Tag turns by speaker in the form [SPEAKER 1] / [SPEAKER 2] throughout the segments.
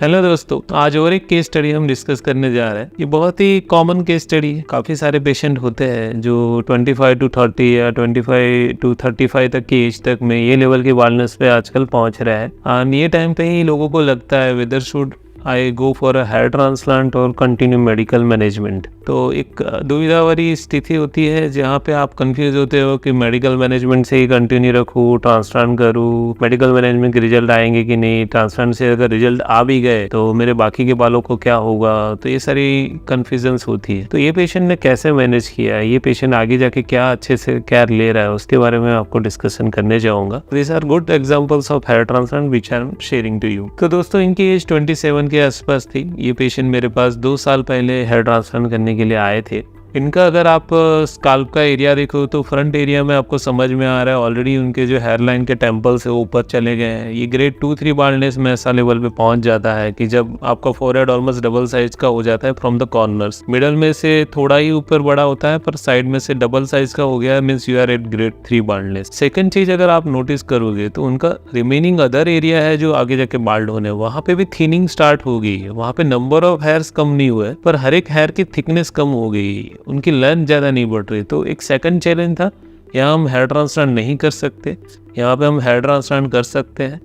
[SPEAKER 1] Hello दोस्तों, आज और एक केस स्टडी हम डिस्कस करने जा रहे हैं। ये बहुत ही कॉमन केस स्टडी है। काफ़ी सारे पेशेंट होते हैं जो 25 to 30 या 25 to 35 तक की एज तक में ये लेवल की बाल्डनेस पे आजकल पहुंच रहा है। और ये टाइम पे ही लोगों को लगता है whether should I go for a hair transplant और कंटिन्यू मेडिकल मैनेजमेंट। तो एक दुविधा वाली स्थिति होती है जहाँ पे आप कंफ्यूज होते हो कि मेडिकल मैनेजमेंट से ही कंटिन्यू रखूँ, ट्रांसप्लांट करूँ, मेडिकल मैनेजमेंट के रिजल्ट आएंगे कि नहीं, ट्रांसप्लांट से अगर रिजल्ट आ भी गए तो मेरे बाकी के बालों को क्या होगा। तो ये सारी कन्फ्यूजन्स होती है। तो ये पेशेंट ने कैसे मैनेज किया है, ये पेशेंट आगे जाके क्या अच्छे से केयर ले रहा है, उसके बारे में आपको डिस्कशन करने जाऊँगा। This are good examples of hair transplant which I am sharing to you. तो दोस्तों, इनकी एज 27 के आसपास थी। ये पेशेंट मेरे पास 2 साल पहले हेयर ट्रांसप्लांट करने के लिए आए थे। इनका अगर आप स्काल्प का एरिया देखो तो फ्रंट एरिया में आपको समझ में आ रहा है ऑलरेडी उनके जो हेयर लाइन के टेम्पल्स है ऊपर चले गए हैं। ये ग्रेड 2-3 बाल्डनेस में ऐसा लेवल पे पहुंच जाता है कि जब आपका फोरहेड ऑलमोस्ट डबल साइज का हो जाता है फ्रॉम द कॉर्नर्स। मिडल में से थोड़ा ही ऊपर बड़ा होता है पर साइड में से डबल साइज का हो गया है, means you are at grade 3 baldness. Second चीज अगर आप नोटिस करोगे तो उनका रिमेनिंग अदर एरिया है जो आगे जाके बाल्ड होने, वहाँ पे भी थिनिंग स्टार्ट हो गई है। वहाँ पे नंबर ऑफ हेयर्स कम नहीं हुए पर हर एक हेयर की थिकनेस कम हो गई, उनकी लेंथ ज्यादा नहीं बढ़ रही। तो एक सेकंड चैलेंज था, यहाँ हम हेयर ट्रांसप्लांट नहीं कर सकते, यहाँ पे हम हेयर ट्रांसप्लांट कर सकते हैं।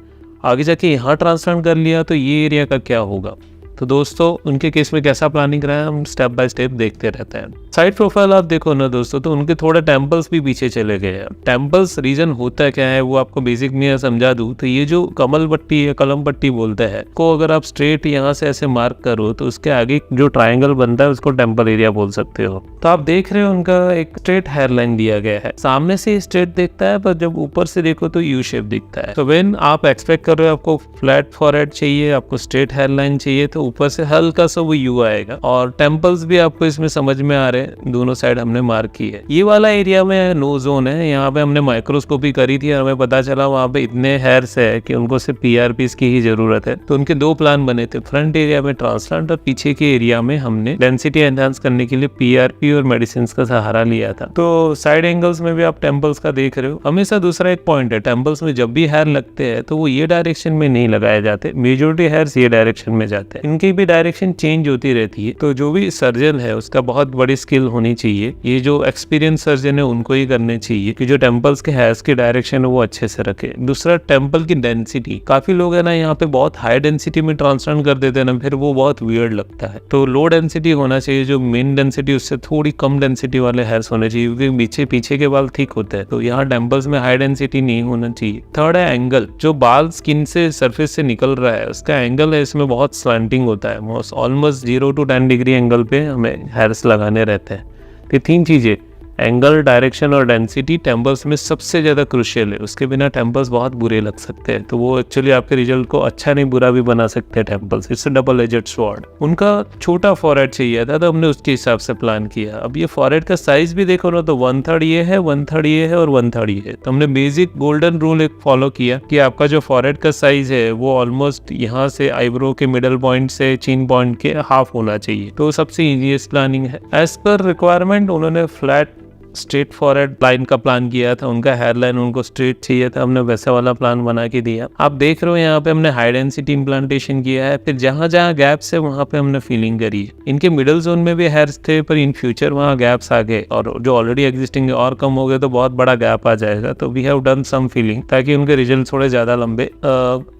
[SPEAKER 1] आगे जाके यहाँ ट्रांसप्लांट कर लिया तो ये एरिया का क्या होगा। तो दोस्तों, उनके केस में कैसा प्लानिंग रहा है हम स्टेप बाय स्टेप देखते रहते हैं। साइड प्रोफाइल आप देखो ना दोस्तों, तो उनके थोड़े टेम्पल्स भी पीछे चले गए हैं। टेम्पल्स रीजन होता क्या है वो आपको बेसिक में समझा दूं तो ये जो कमल पट्टी है, कलम पट्टी बोलते हैं को, अगर आप स्ट्रेट यहाँ से ऐसे मार्क करो तो उसके आगे जो ट्राइंगल बनता है उसको टेम्पल एरिया बोल सकते हो। तो आप देख रहे हो उनका एक स्ट्रेट हेयर लाइन दिया गया है। सामने से स्ट्रेट दिखता है पर जब ऊपर से देखो तो यू शेप दिखता है। तो व्हेन आप एक्सपेक्ट कर रहे हो आपको फ्लैट फॉरहेड चाहिए, आपको स्ट्रेट हेयर लाइन चाहिए, तो ऊपर से हल्का सा वो यू आएगा। और टेम्पल्स भी आपको इसमें समझ में आ रहे हैं, दोनों साइड हमने मार्क की है। ये वाला एरिया में नो जोन है, यहाँ पे हमने माइक्रोस्कोपी करी थी और हमें पता चला वहाँ पे इतने हेयर्स है कि उनको सिर्फ PRPs की ही जरूरत है। तो उनके 2 प्लान बने थे, फ्रंट एरिया में ट्रांसप्लांट और पीछे के एरिया में हमने डेंसिटी एनहांस करने के लिए PRP और मेडिसिन का सहारा लिया था। तो साइड एंगल्स में भी आप टेम्पल्स का देख रहे हो। हमेशा दूसरा एक पॉइंट है, टेम्पल्स में जब भी हेयर लगते हैं तो वो ये डायरेक्शन में नहीं लगाए जाते, मेजोरिटी हेयर्स ये डायरेक्शन में जाते हैं। इनकी भी डायरेक्शन चेंज होती रहती है। तो जो भी सर्जन है उसका बहुत बड़ी स्किल होनी चाहिए। ये जो एक्सपीरियंस सर्जन है उनको ही करने चाहिए कि जो टेम्पल्स के हेयर्स की डायरेक्शन है वो अच्छे से रखे। दूसरा, टेम्पल की डेंसिटी। काफी लोग है ना यहाँ पे बहुत हाई डेंसिटी में ट्रांसप्लांट कर देते हैं ना, फिर वो बहुत वियर्ड लगता है। तो लो डेंसिटी होना चाहिए, जो मेन डेंसिटी उससे थोड़ी कम डेंसिटी वाले हेयर्स होने चाहिए क्योंकि पीछे के बाल थिक होते हैं। तो यहाँ टेम्पल्स में हाई डेंसिटी नहीं होना चाहिए। थर्ड है एंगल, जो बाल स्किन से सरफेस से निकल रहा है उसका एंगल है, इसमें बहुत स्लैंटिंग होता है। ऑलमोस्ट 0 to 10 डिग्री एंगल पे हमें हेयर्स लगाने रहते हैं। ये 3 चीजें, एंगल, डायरेक्शन और डेंसिटी, टेम्पल्स में सबसे ज्यादा क्रूशियल है। उसके बिना टेम्पल्स बहुत बुरे लग सकते हैं। तो वो एक्चुअली आपके रिजल्ट को अच्छा नहीं बुरा भी बना सकते हैं temples. It's double aged sword. उनका छोटा फॉरहेड चाहिए था तो हमने उसके हिसाब से प्लान किया। अब ये फॉरहेड का साइज भी देखो ना, तो 1/3 ये है, 1/3 ये है और 1/3 ये है। तो हमने बेसिक गोल्डन रूल एक फॉलो किया कि आपका जो फॉरहेड का साइज है वो ऑलमोस्ट यहाँ से आईब्रो के मिडल पॉइंट से चिन पॉइंट के हाफ होना चाहिए। तो सबसे इजीएस्ट प्लानिंग है। एज पर रिक्वायरमेंट उन्होंने फ्लैट स्ट्रेट फॉरहेड लाइन का प्लान किया था। उनका हेयर लाइन उनको स्ट्रेट चाहिए था, हमने वैसा वाला प्लान बना के दिया। आप देख रहे हो यहाँ पे हमने हाई डेंसिटी इम्प्लांटेशन किया है। फिर जहाँ जहाँ गैप्स है वहाँ पे हमने फिलिंग करी है। इनके मिडल जोन में भी हेयर्स थे पर इन फ्यूचर वहाँ गैप्स आ गए और जो ऑलरेडी एग्जिस्टिंग और कम हो गए तो बहुत बड़ा गैप आ जाएगा। तो we have done some filling ताकि उनके रिजल्ट थोड़े ज्यादा लंबे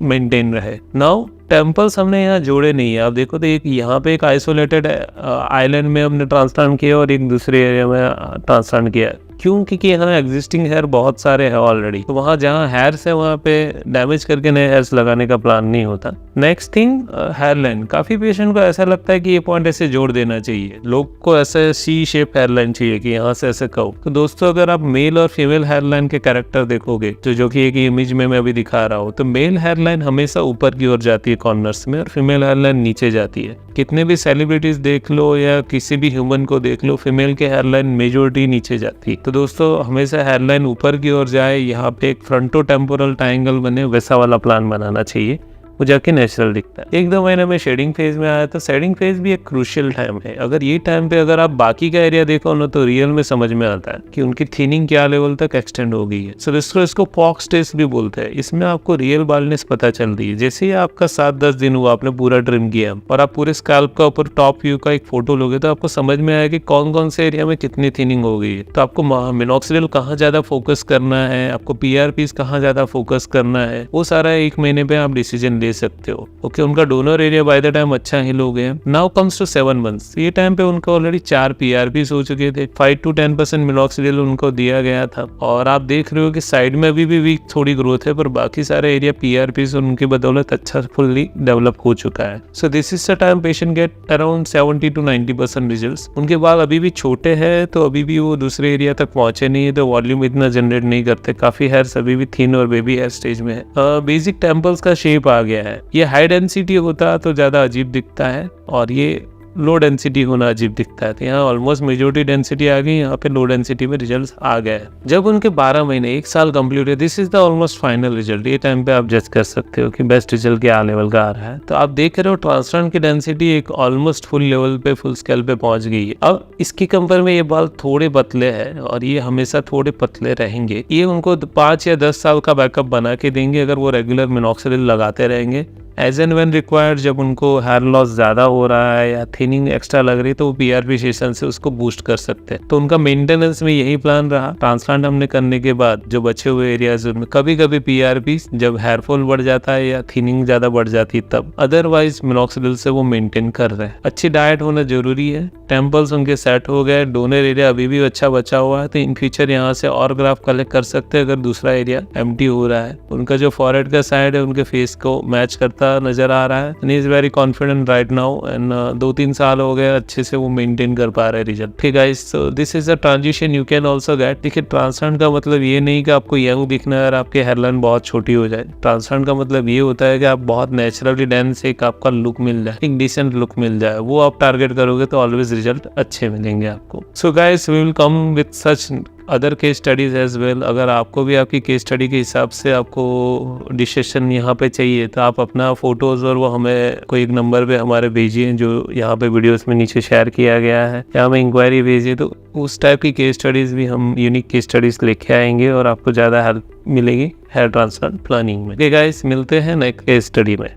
[SPEAKER 1] मेंटेन रहे। नाउ टेम्पल्स हमने यहाँ जोड़े नहीं है। आप देखो तो एक यहाँ पे एक आइसोलेटेड आइलैंड में हमने ट्रांसप्लांट किया और एक दूसरे एरिया में ट्रांसप्लांट किया। क्यों? क्योंकि यहाँ एग्जिस्टिंग हेयर बहुत सारे हैं ऑलरेडी। तो वहाँ जहाँ हेयर्स है वहाँ पे डैमेज करके नए हेयर्स लगाने का प्लान नहीं होता। Next thing, hair line. काफी पेशेंट को ऐसा लगता है कि ये पॉइंट ऐसे जोड़ देना चाहिए, लोग को ऐसे C शेप हेयर लाइन चाहिए कि यहाँ से ऐसे कहो। तो दोस्तों, अगर आप मेल और फीमेल हेयर लाइन के कैरेक्टर देखोगे तो जो कि एक इमेज में मैं अभी दिखा रहा हूँ, तो मेल हेयर लाइन हमेशा ऊपर की ओर जाती है कॉर्नर्स में और फीमेल हेयर लाइन नीचे जाती है। कितने भी सेलिब्रिटीज देख लो या किसी भी ह्यूमन को देख लो, फीमेल के हेयर लाइन मेजोरिटी नीचे जाती है। तो दोस्तों, हमेशा हेयर लाइन ऊपर की ओर जाए, यहाँ पे एक फ्रंटो टेम्पोरल ट्रायंगल बने, वैसा वाला प्लान बनाना चाहिए। वो जाके नेचुरल दिखता है। 1-2 महीने में शेडिंग फेज में आया। तो शेडिंग फेज भी एक क्रूशियल टाइम है। अगर ये टाइम पे अगर आप बाकी का एरिया देखो ना तो रियल में समझ में आता है कि उनकी थिनिंग क्या लेवल तक एक्सटेंड हो गई है। सो इसको फॉक्स टेस्ट भी बोलते हैं। इसमें आपको रियल बाल्डनेस पता चल रही है। जैसे ही आपका 7-10 दिन हुआ, आपने पूरा ट्रिम किया और आप पूरे स्कैल्प का ऊपर टॉप व्यू का एक फोटो लोगे तो आपको समझ में आएगा कि कौन कौन से एरिया में कितनी थिनिंग हो गई है। तो आपको मिनॉक्सिडिल कहाँ ज्यादा फोकस करना है, आपको PRPs कहाँ ज्यादा फोकस करना है, वो सारा 1 महीने पे आप डिसीजन ले सकते हो। ओके, उनका donor area by the time अच्छा हिल हो गया। Now comes to 7 months. ये टाइम पे उनको ऑलरेडी 4 PRPs हो चुके थे। 5 to 10% मिनॉक्सिडिल उनको दिया गया था और आप देख रहे हो कि साइड में अभी भी वीक थोड़ी ग्रोथ है, पर बाकी सारे एरिया PRPs उनकी बदौलत अच्छा फुल्ली डेवलप हो चुका है। So this is the time patient get around 70 to 90% results. उनके बाल अभी भी छोटे हैं तो अभी भी वो दूसरे एरिया तक पहुंचे नहीं है, तो वॉल्यूम इतना जनरेट नहीं करते। काफी हेयर्स अभी भी थिन और बेबी हेयर स्टेज में है। बेसिक टेम्पल्स का शेप आ गया है। ये हाई डेंसिटी होता तो ज्यादा अजीब दिखता है और ये लो डेंसिटी होना अजीब दिखता है। तो यहाँ ऑलमोस्ट मेजोरिटी डेंसिटी आ गई, यहाँ पे लो डेंसिटी में रिजल्ट्स आ गए। जब उनके 12 महीने 1 साल कंप्लीट है, this is the almost final result. ये टाइम पे आप जज कर सकते हो कि बेस्ट रिजल्ट क्या लेवल का आ रहा है। तो आप देख रहे हो ट्रांसप्लांट की डेंसिटी एक ऑलमोस्ट फुल लेवल पे, फुल स्केल पे पहुंच गई है। अब इसकी कंपेयर में ये बाल थोड़े पतले हैं और ये हमेशा थोड़े पतले रहेंगे। ये उनको 5 या 10 साल का बैकअप बना के देंगे अगर वो रेगुलर मिनॉक्सिडिल लगाते रहेंगे। एज एंड व्हेन रिक्वायर्ड, जब उनको हेयर लॉस ज़्यादा हो रहा है या थिनिंग एक्स्ट्रा लग रही है तो वो PRP सेशन से उसको बूस्ट कर सकते हैं। तो उनका मेंटेनेंस में यही प्लान रहा। ट्रांसप्लांट हमने करने के बाद जो बचे हुए एरियाज उनमें कभी कभी PRP जब हेयरफॉल बढ़ जाता है या थिनिंग ज़्यादा बढ़ जाती है तब, अदरवाइज मिनॉक्सिडिल से वो मेंटेन कर रहे हैं। अच्छी डाइट होना जरूरी है। टेम्पल्स उनके सेट हो गए, डोनर एरिया अभी भी अच्छा बचा हुआ है, तो इन फ्यूचर यहाँ से और ग्राफ कलेक्ट कर सकते हैं अगर दूसरा एरिया एम्प्टी हो रहा है। उनका जो फॉरहेड का साइड है उनके फेस को मैच करता नजर आ रहा है। And is very confident right now and 2-3 साल हो गए अच्छे से वो मेंटेन कर पा रहे हैं रिजल्ट। ठीक guys, so this is a transition you can also get. देखिए, ट्रांसप्लांट का मतलब ये नहीं कि आपको यंग दिखना है और आपके हेयरलाइन बहुत छोटी हो जाए। ट्रांसप्लांट का मतलब ये होता है कि आप बहुत नेचुरली डेंस एक आपका लुक मिल जाए, एक डिसेंट लुक मिल जाए। वो आप टारगेट करोगे तो ऑलवेज रिजल्ट अच्छे मिलेंगे आपको। So guys, we will come with such other case studies as well. अगर आपको भी आपकी केस स्टडी के हिसाब से आपको डिस्कशन यहाँ पे चाहिए तो आप अपना फोटोज और वो हमें कोई एक नंबर पे हमारे भेजिए जो यहाँ पे वीडियोस में नीचे शेयर किया गया है, या हमें इंक्वायरी भेजिए। तो उस टाइप की केस स्टडीज भी हम यूनिक केस स्टडीज लेके आएंगे और आपको ज़्यादा हेल्प मिलेगी हेयर ट्रांसप्लांट प्लानिंग में। ओके गाइस, मिलते हैं नेक्स्ट केस स्टडी में।